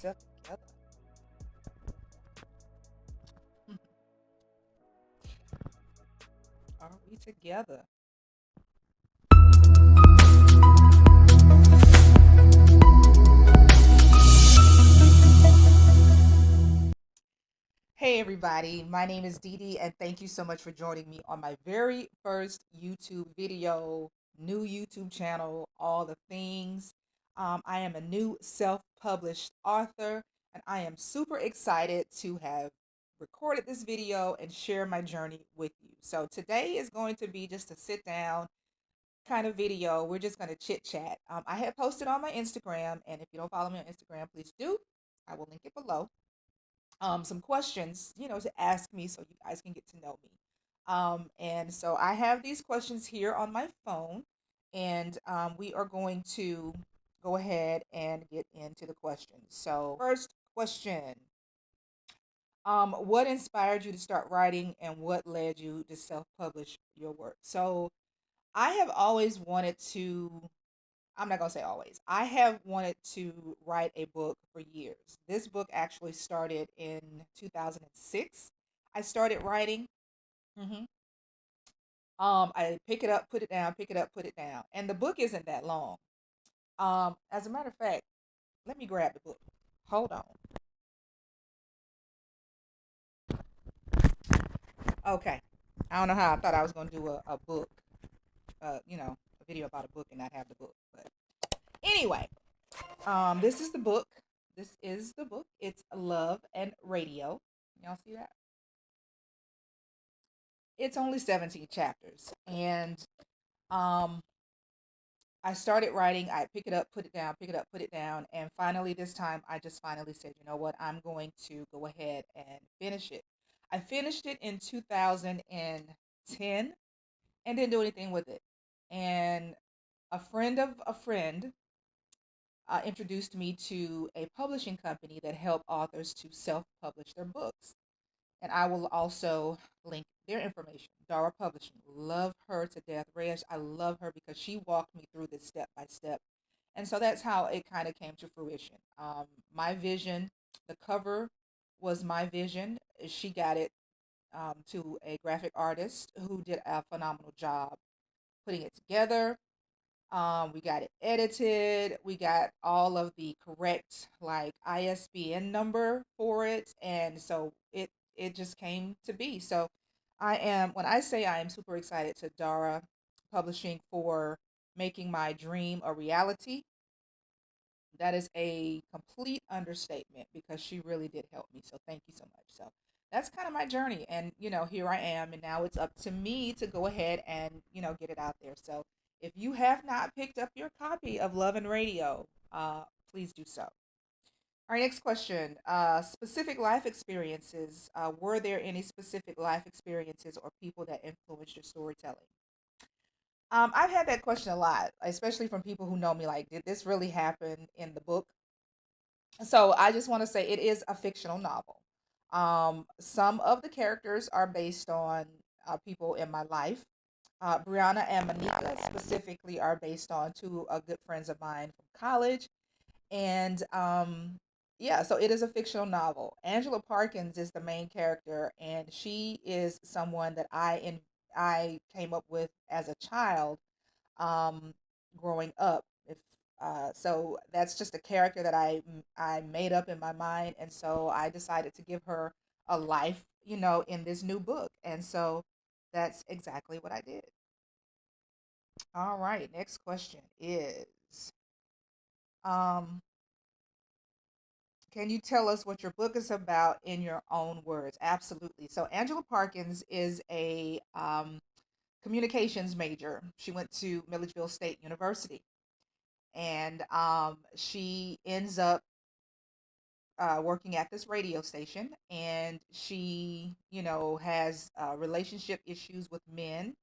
yourself together. Are we together? Hey, everybody. My name is Dee Dee, and thank you so much for joining me on my very first YouTube video, new YouTube channel, all the things. I am a new self published author, and I am super excited to have recorded this video and share my journey with you. So, today is going to be just a sit down kind of video. We're just going to chit chat. I had posted on my Instagram, and if you don't follow me on Instagram, please do. I will link it below. Some questions, to ask me so you guys can get to know me. And so I have these questions here on my phone, and we are going to go ahead and get into the questions. So, first question. What inspired you to start writing and what led you to self publish your work? So, I have always wanted to, I'm not going to say always, I have wanted to write a book for years. This book actually started in 2006. I started writing. hmm I pick it up, put it down, pick it up, put it down. And the book isn't that long. As a matter of fact, let me grab the book. Hold on. Okay. I don't know how I thought I was going to do a book, a video about a book and not have the book. But anyway, this is the book. This is the book. It's Love and Radio. Y'all see that? It's only 17 chapters. And um I started writing, I pick it up, put it down, pick it up, put it down, and finally this time I just finally said, you know what, I'm going to go ahead and finish it. I finished it in 2010 and didn't do anything with it. And a friend of a friend introduced me to a publishing company that helped authors to self-publish their books. And I will also link their information. Dara Publishing, love her to death. Reyes, I love her because she walked me through this step by step. And so that's how it kind of came to fruition. My vision, the cover was my vision. She got it to a graphic artist who did a phenomenal job putting it together. We got it edited. We got all of the correct like ISBN number for it, and so it just came to be. So I am when I say I am super excited to Dara Publishing for making my dream a reality. That is a complete understatement because she really did help me. So thank you so much. So that's kind of my journey, and here I am, and now it's up to me to go ahead and get it out there. So if you have not picked up your copy of Love and Radio, please do so. Our next question: specific life experiences. Were there any specific life experiences or people that influenced your storytelling? I've had that question a lot, especially from people who know me. Like, did this really happen in the book? So I just want to say it is a fictional novel. Some of the characters are based on people in my life. Brianna and Monica specifically are based on two good friends of mine from college. And yeah, so it is a fictional novel. Angela Parkins is the main character, and she is someone that I came up with as a child um, growing up. If So that's just a character that I made up in my mind, and so I decided to give her a life, in this new book, and so that's exactly what I did. All right, next question is, um, can you tell us what your book is about in your own words? Absolutely. So Angela Parkins is a communications major. She went to Milledgeville State University, and she ends up working at this radio station, and she has relationship issues with men,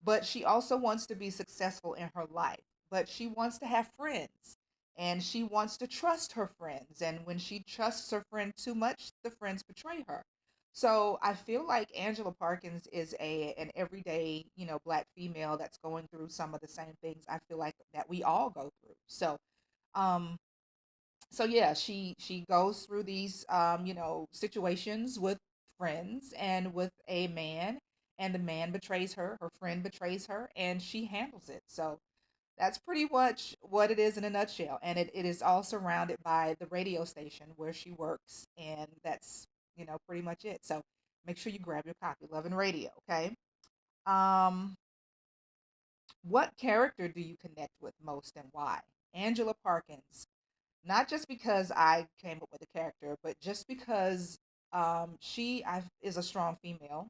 but she also wants to be successful in her life, but she wants to have friends, and she wants to trust her friends, and when she trusts her friend too much, the friends betray her. So I feel like Angela Parkins is an everyday, black female that's going through some of the same things I feel like that we all go through. So um So yeah, she goes through these situations with friends and with a man, and the man betrays her, her friend betrays her, and she handles it. So that's pretty much what it is in a nutshell. And it is all surrounded by the radio station where she works, and that's pretty much it. So make sure you grab your copy. Love and Radio, okay? Um, what character do you connect with most and why? Angela Parkins. Not just because I came up with the character, but just because is a strong female.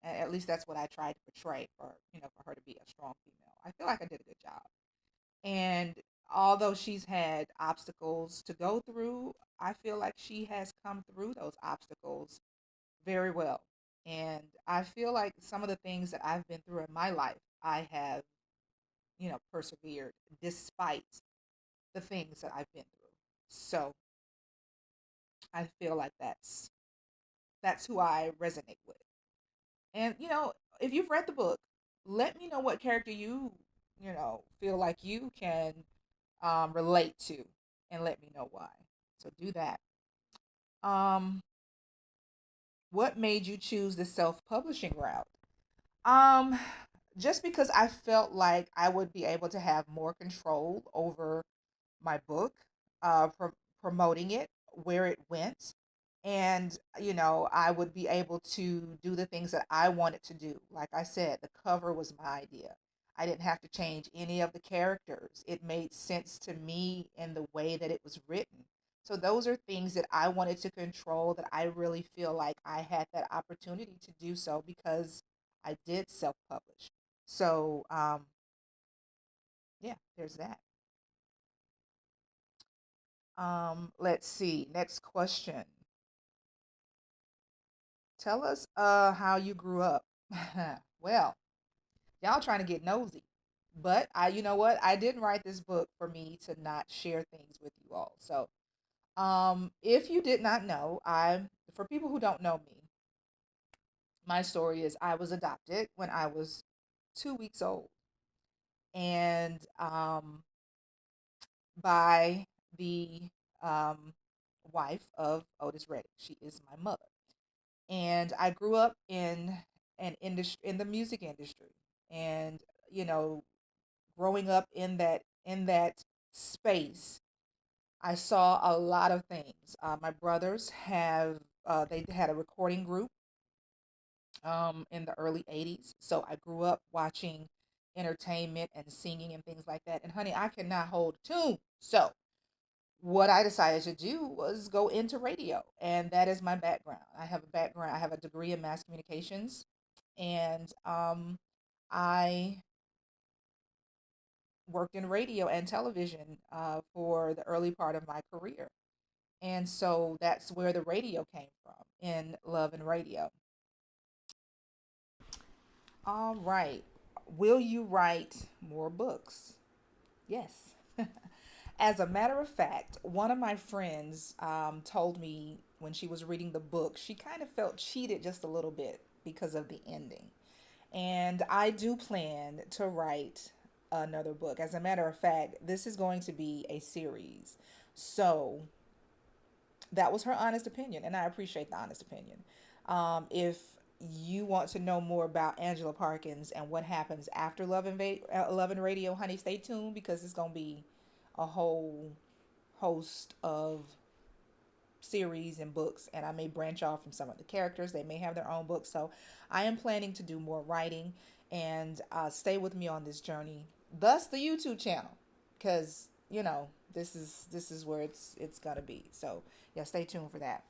At least that's what I tried to portray for her to be a strong female. I feel like I did a good job. And although she's had obstacles to go through, I feel like she has come through those obstacles very well. And I feel like some of the things that I've been through in my life, I have, persevered despite the things that I've been through. So I feel like that's who I resonate with. And if you've read the book, let me know what character you feel like you can relate to, and let me know why. So do that. Um, what made you choose the self-publishing route? Um, just because I felt like I would be able to have more control over my book, promoting it, where it went, and I would be able to do the things that I wanted to do. Like I said, the cover was my idea. I didn't have to change any of the characters. It made sense to me in the way that it was written. So those are things that I wanted to control, that I really feel like I had that opportunity to do so because I did self-publish. So yeah, there's that. Let's see. Next question. Tell us how you grew up. Well, y'all trying to get nosy. But you know what? I didn't write this book for me to not share things with you all. So, if you did not know, for people who don't know me, my story is I was adopted when I was 2 weeks old, and by the um wife of Otis Redding. She is my mother. And I grew up in an industry, in the music industry, and you know, growing up in that space, I saw a lot of things. My brothers have they had a recording group in the early '80s, so I grew up watching entertainment and singing and things like that. And honey, I cannot hold a tune, so what I decided to do was go into radio, and that is my background. I have a background. I have a degree in mass communications, and I worked in radio and television for the early part of my career, and so that's where the radio came from in Love and Radio. All right, will you write more books? Yes. As a matter of fact, one of my friends told me when she was reading the book, she kind of felt cheated just a little bit because of the ending. And I do plan to write another book. As a matter of fact, this is going to be a series. So that was her honest opinion, and I appreciate the honest opinion. If you want to know more about Angela Parkins and what happens after Love and Radio, honey, stay tuned because it's going to be a whole host of series and books, and I may branch off from some of the characters. They may have their own books. So I am planning to do more writing, and stay with me on this journey. Thus the YouTube channel, because this is where it's gonna be. So yeah, stay tuned for that.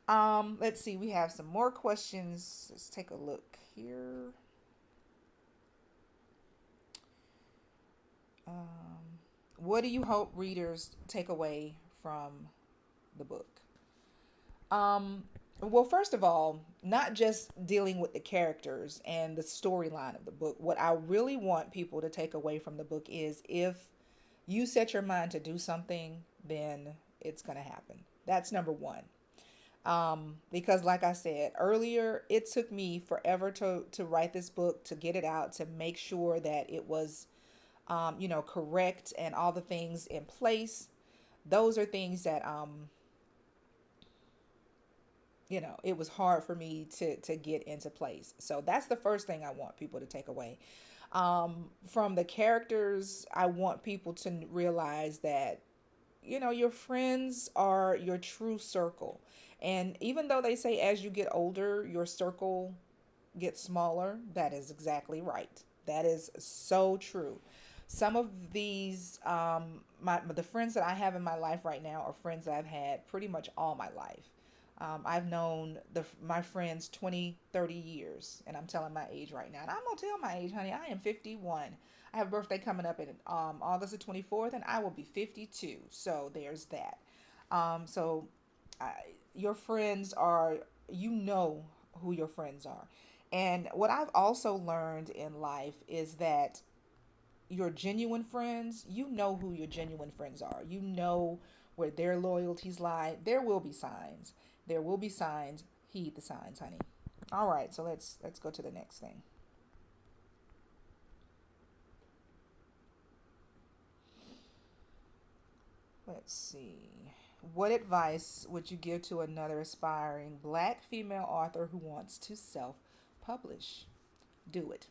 Let's see. We have some more questions. Let's take a look here. What do you hope readers take away from the book? Um, well, first of all, not just dealing with the characters and the storyline of the book. What I really want people to take away from the book is if you set your mind to do something, then it's going to happen. That's number one. Because like I said earlier, it took me forever to write this book, to get it out, to make sure that it was, correct and all the things in place. those are things that it was hard for me to get into place. So that's the first thing I want people to take away. From the characters, I want people to realize that your friends are your true circle. And even though they say as you get older, your circle gets smaller, that is exactly right. That is so true. Some of these, the friends that I have in my life right now are friends that I've had pretty much all my life. I've known my friends 20, 30 years, and I'm telling my age right now. And I'm going to tell my age, honey. I am 51. I have a birthday coming up in August the 24th, and I will be 52. So there's that. So I, your friends are, you know who your friends are. And what I've also learned in life is that your genuine friends, you know who your genuine friends are. You know where their loyalties lie. There will be signs. There will be signs. Heed the signs, honey. All right, so let's go to the next thing. Let's see. What advice would you give to another aspiring black female author who wants to self-publish? Do it.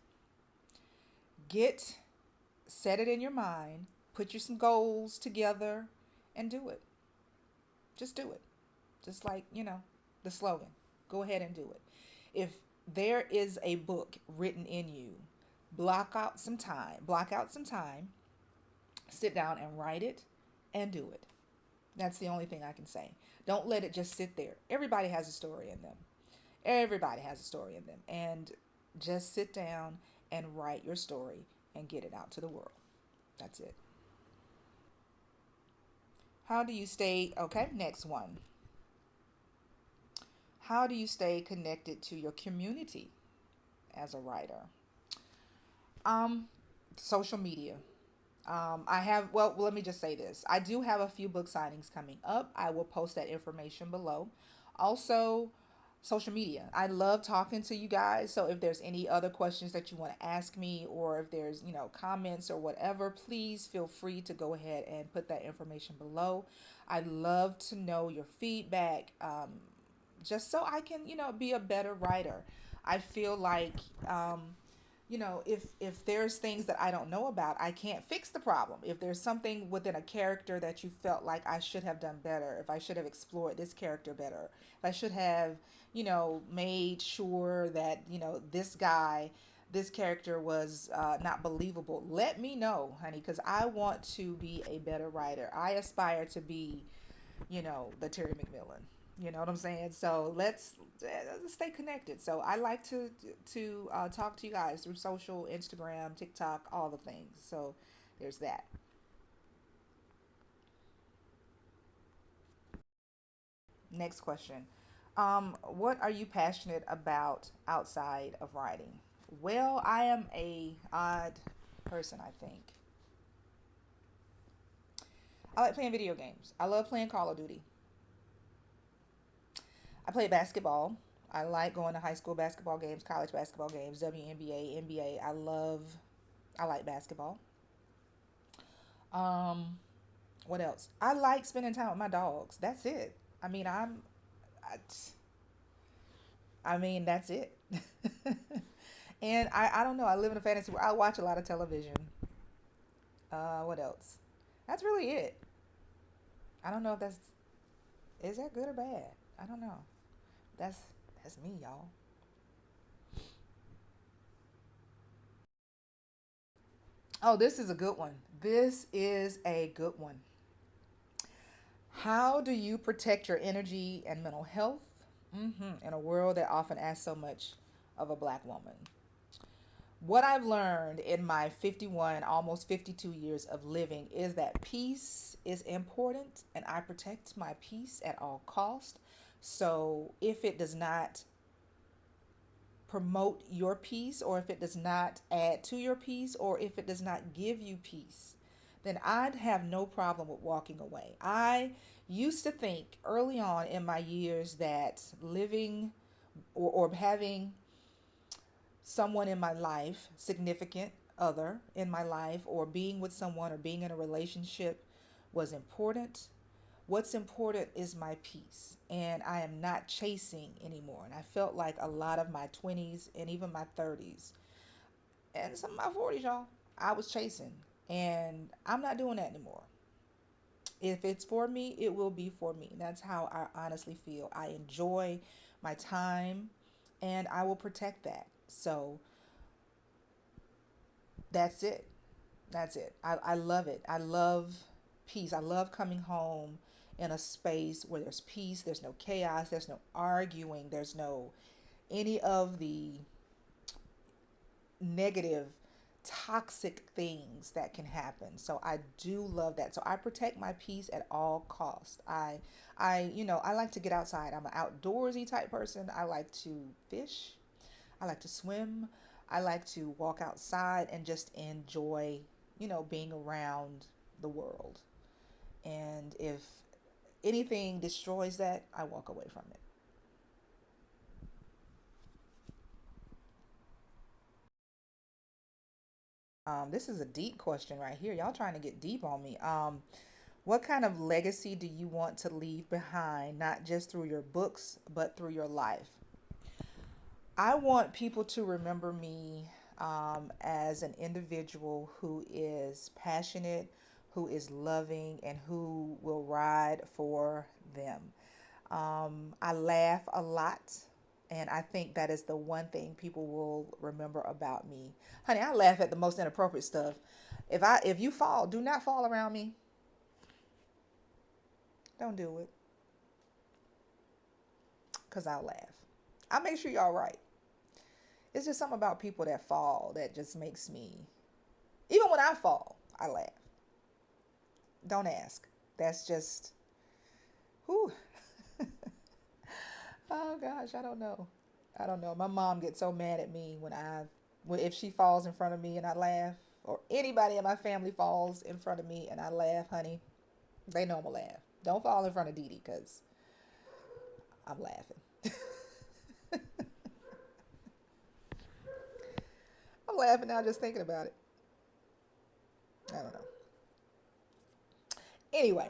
Get Set it in your mind, put you some goals together, and do it. Just do it. Just like, the slogan. Go ahead and do it. If there is a book written in you, block out some time, sit down and write it and do it. That's the only thing I can say. Don't let it just sit there. Everybody has a story in them. Everybody has a story in them. And just sit down and write your story and get it out to the world. That's it. How do you stay, okay, next one. How do you stay connected to your community as a writer? Um, Social media. I have, well, let me just say this. I do have a few book signings coming up. I will post that information below. Also, social media. I love talking to you guys. So if there's any other questions that you want to ask me, or if there's, comments or whatever, please feel free to go ahead and put that information below. I'd love to know your feedback, just so I can, be a better writer. I feel like, if there's things that I don't know about, I can't fix the problem. If there's something within a character that you felt like I should have done better, if I should have explored this character better, if I should have, made sure that, this character was not believable, let me know, honey, because I want to be a better writer. I aspire to be, the Terry McMillan. You know what I'm saying? So let's stay connected. So I like to talk to you guys through social, Instagram, TikTok, all the things. So there's that. Next question. What are you passionate about outside of writing? Well, I am a odd person, I think. I like playing video games. I love playing Call of Duty. I play basketball. I like going to high school basketball games, college basketball games, WNBA, NBA. I like basketball. Um, what else? I like spending time with my dogs. That's it. I mean, I, that's it. And I don't know. I live in a fantasy world. I watch a lot of television. What else? That's really it. I don't know if that's is that good or bad. I don't know. That's that's me, y'all. Oh, this is a good one. This is a good one. How do you protect your energy and mental health in a world that often asks so much of a black woman? What I've learned in my 51, almost 52 years of living is that peace is important and I protect my peace at all cost. So if it does not promote your peace, or if it does not add to your peace, or if it does not give you peace, then I'd have no problem with walking away. I used to think early on in my years that living or having someone in my life, significant other in my life, or being with someone or being in a relationship was important. What's important is my peace, and I am not chasing anymore. And I felt like a lot of my 20s and even my 30s and some of my 40s, y'all, I was chasing, and I'm not doing that anymore. If it's for me, it will be for me. That's how I honestly feel. I enjoy my time, and I will protect that. So that's it. That's it. I love it. I love peace. I love coming home in a space where there's peace, there's no chaos, there's no arguing, there's no any of the negative, toxic things that can happen. So I do love that. So I protect my peace at all costs. I like to get outside. I'm an outdoorsy type person. I like to fish. I like to swim. I like to walk outside and just enjoy, being around the world. And if anything destroys that, I walk away from it. This is a deep question right here. Y'all trying to get deep on me. What kind of legacy do you want to leave behind, not just through your books, but through your life? I want people to remember me as an individual who is passionate, who is loving, and who will ride for them. I laugh a lot, and I think that is the one thing people will remember about me. Honey, I laugh at the most inappropriate stuff. If you fall, do not fall around me. Don't do it, cause I'll laugh. I'll make sure you're all right. It's just something about people that fall that just makes me. Even when I fall, I laugh. Don't ask. That's just. Whew. Oh gosh, I don't know. I don't know. My mom gets so mad at me if she falls in front of me and I laugh, or anybody in my family falls in front of me and I laugh, honey. They know I'm gonna laugh. Don't fall in front of Dee Dee because I'm laughing. I'm laughing now just thinking about it. I don't know. Anyway,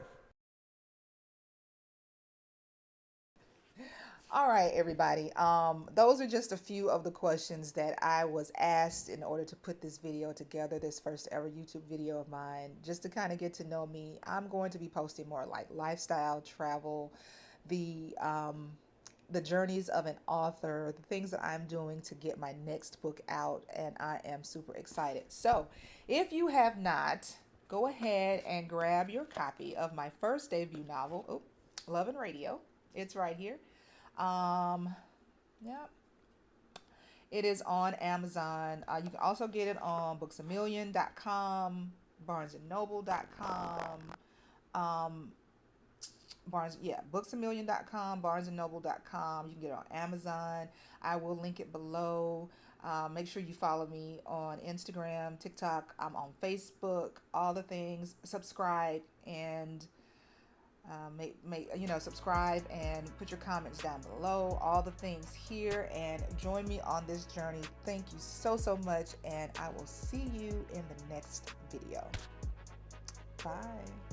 all right, everybody. Those are just a few of the questions that I was asked in order to put this video together, this first ever YouTube video of mine, just to kind of get to know me. I'm going to be posting more like lifestyle, travel, the um, the journeys of an author, the things that I'm doing to get my next book out, and I am super excited. So, if you have not, go ahead and grab your copy of my first debut novel, Love and Radio. It's right here. Um, yeah, it is on Amazon. You can also get it on booksamillion.com, barnesandnoble.com, um, booksamillion.com, barnesandnoble.com. You can get it on Amazon. I will link it below. Make sure you follow me on Instagram, TikTok. I'm on Facebook, all the things. Subscribe and subscribe and put your comments down below, all the things here, and join me on this journey. Thank you so much, and I will see you in the next video. Bye.